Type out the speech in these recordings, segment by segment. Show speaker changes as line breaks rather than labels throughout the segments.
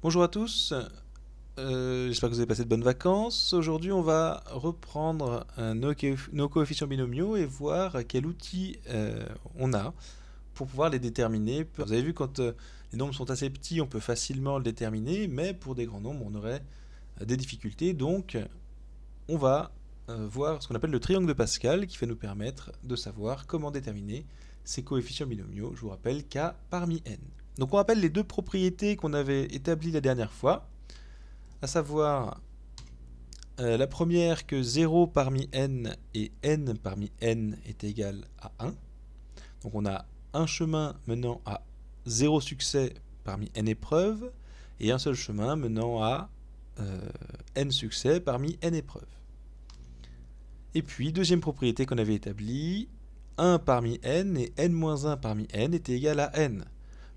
Bonjour à tous, j'espère que vous avez passé de bonnes vacances. Aujourd'hui, on va reprendre nos coefficients binomiaux et voir quel outil on a pour pouvoir les déterminer. Vous avez vu, quand les nombres sont assez petits, on peut facilement le déterminer, mais pour des grands nombres, on aurait des difficultés. Donc, on va voir ce qu'on appelle le triangle de Pascal, qui va nous permettre de savoir comment déterminer ces coefficients binomiaux. Je vous rappelle K parmi n. Donc on rappelle les deux propriétés qu'on avait établies la dernière fois, à savoir la première, que 0 parmi n et n parmi n est égal à 1. Donc on a un chemin menant à 0 succès parmi n épreuves et un seul chemin menant à n succès parmi n épreuves. Et puis, deuxième propriété qu'on avait établie, 1 parmi n et n-1 parmi n est égal à n.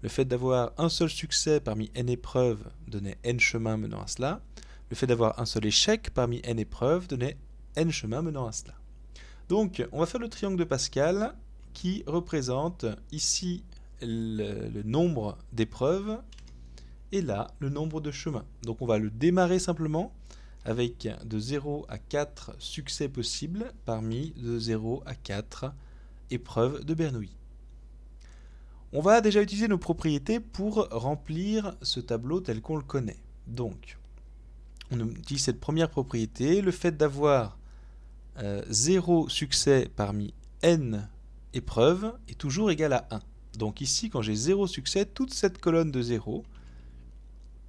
Le fait d'avoir un seul succès parmi n épreuves donnait n chemins menant à cela. Le fait d'avoir un seul échec parmi n épreuves donnait n chemins menant à cela. Donc, on va faire le triangle de Pascal qui représente ici le nombre d'épreuves et là le nombre de chemins. Donc, on va le démarrer simplement avec de 0 à 4 succès possibles parmi de 0 à 4 épreuves de Bernoulli. On va déjà utiliser nos propriétés pour remplir ce tableau tel qu'on le connaît. Donc, on utilise cette première propriété, le fait d'avoir 0 succès parmi n épreuves est toujours égal à 1. Donc ici, quand j'ai 0 succès, toute cette colonne de 0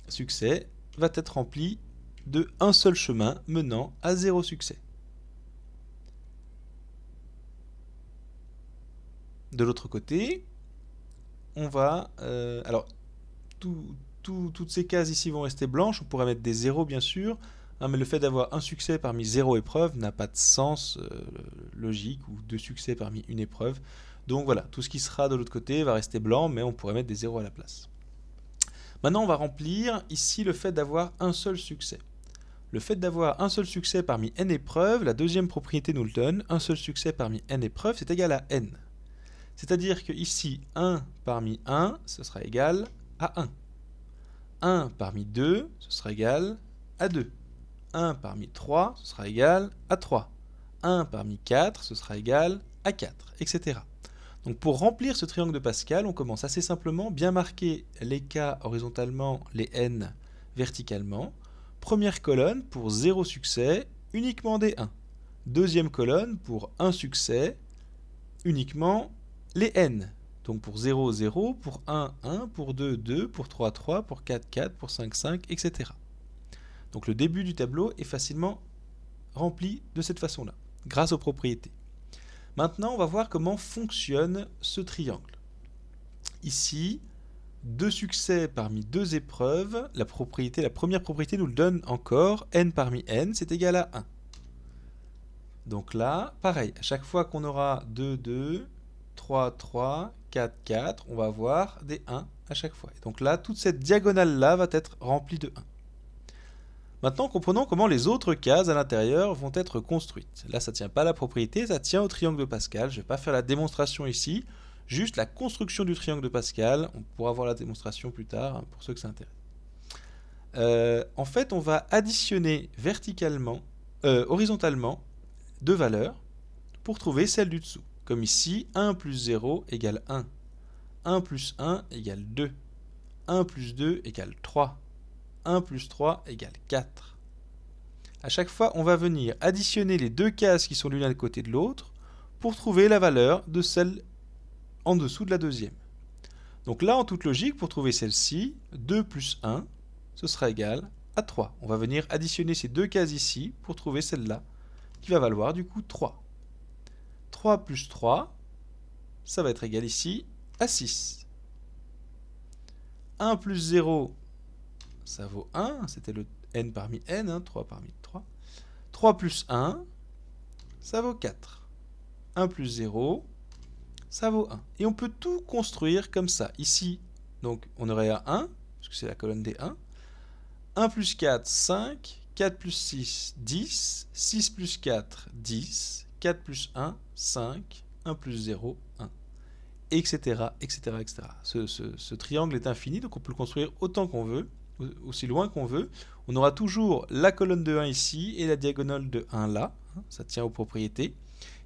succès va être remplie de un seul chemin menant à 0 succès. De l'autre côté, on va... alors, toutes ces cases ici vont rester blanches. On pourrait mettre des zéros, bien sûr, hein, mais le fait d'avoir un succès parmi 0 épreuves n'a pas de sens logique, ou 2 succès parmi une épreuve. Donc voilà, tout ce qui sera de l'autre côté va rester blanc, mais on pourrait mettre des zéros à la place. Maintenant, on va remplir ici le fait d'avoir un seul succès. Le fait d'avoir un seul succès parmi n épreuves, la deuxième propriété nous le donne, un seul succès parmi n épreuves, c'est égal à n. C'est-à-dire que ici, 1 parmi 1, ce sera égal à 1. 1 parmi 2, ce sera égal à 2. 1 parmi 3, ce sera égal à 3. 1 parmi 4, ce sera égal à 4, etc. Donc pour remplir ce triangle de Pascal, on commence assez simplement, bien marquer les k horizontalement, les n verticalement. Première colonne, pour 0 succès, uniquement des 1. Deuxième colonne, pour 1 succès, uniquement les n. Donc pour 0, 0, pour 1, 1, pour 2, 2, pour 3, 3, pour 4, 4, pour 5, 5, etc. Donc le début du tableau est facilement rempli de cette façon-là, grâce aux propriétés. Maintenant, on va voir comment fonctionne ce triangle. Ici, 2 succès parmi 2 épreuves, la première propriété nous le donne encore, n parmi n, c'est égal à 1. Donc là, pareil, à chaque fois qu'on aura 2, 2, 3, 3, 4, 4, on va avoir des 1 à chaque fois. Et donc là, toute cette diagonale-là va être remplie de 1. Maintenant, comprenons comment les autres cases à l'intérieur vont être construites. Là, ça ne tient pas à la propriété, ça tient au triangle de Pascal. Je ne vais pas faire la démonstration ici, juste la construction du triangle de Pascal. On pourra voir la démonstration plus tard, hein, pour ceux que ça intéresse. En fait, on va additionner horizontalement deux valeurs pour trouver celle du dessous. Comme ici, 1 plus 0 égale 1. 1 plus 1 égale 2. 1 plus 2 égale 3. 1 plus 3 égale 4. À chaque fois, on va venir additionner les deux cases qui sont l'une à côté de l'autre pour trouver la valeur de celle en dessous de la deuxième. Donc là, en toute logique, pour trouver celle-ci, 2 plus 1, ce sera égal à 3. On va venir additionner ces deux cases ici pour trouver celle-là, qui va valoir du coup 3. 3 plus 3, ça va être égal ici à 6. 1 plus 0, ça vaut 1, c'était le n parmi n, hein, 3 parmi 3. 3 plus 1, ça vaut 4. 1 plus 0, ça vaut 1. Et on peut tout construire comme ça. Ici, donc on aurait à 1, parce que c'est la colonne des 1. 1 plus 4, 5. 4 plus 6, 10. 6 plus 4, 10. 4 plus 1, 5. 1 plus 0, 1. Etc. etc., etc. Ce triangle est infini, donc on peut le construire autant qu'on veut. aussi loin qu'on veut. On aura toujours la colonne de 1 ici et la diagonale de 1 là. Ça tient aux propriétés.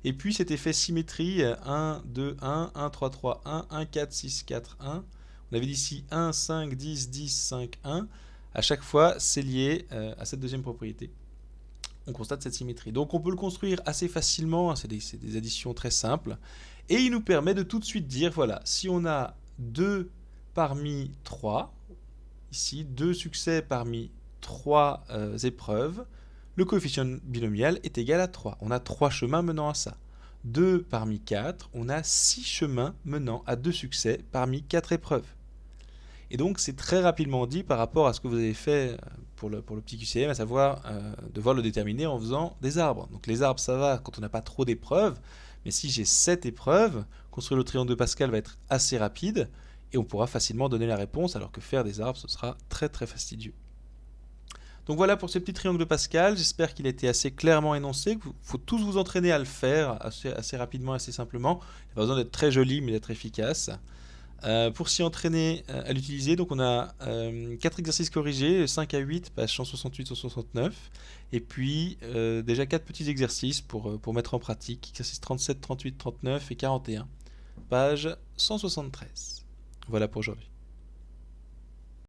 Et puis cet effet symétrie 1, 2, 1, 1, 3, 3, 1, 1, 4, 6, 4, 1. On avait ici 1, 5, 10, 10, 5, 1. À chaque fois, c'est lié à cette deuxième propriété. On constate cette symétrie. Donc on peut le construire assez facilement, c'est des additions très simples. Et il nous permet de tout de suite dire, voilà, si on a 2 parmi 3, ici, 2 succès parmi 3 épreuves, le coefficient binomial est égal à 3. On a 3 chemins menant à ça. 2 parmi 4, on a 6 chemins menant à 2 succès parmi 4 épreuves. Et donc c'est très rapidement dit par rapport à ce que vous avez fait pour le petit QCM, à savoir devoir le déterminer en faisant des arbres. Donc les arbres, ça va quand on n'a pas trop d'épreuves, mais si j'ai 7 épreuves, construire le triangle de Pascal va être assez rapide, et on pourra facilement donner la réponse, alors que faire des arbres, ce sera très très fastidieux. Donc voilà pour ce petit triangle de Pascal, j'espère qu'il a été assez clairement énoncé, qu'il faut tous vous entraîner à le faire assez rapidement, assez simplement. Il n'y a pas besoin d'être très joli, mais d'être efficace. Pour s'y entraîner à l'utiliser, donc on a 4 exercices corrigés, 5 à 8, page 168-169, et puis déjà 4 petits exercices pour mettre en pratique, exercices 37, 38, 39 et 41, page 173. Voilà pour aujourd'hui.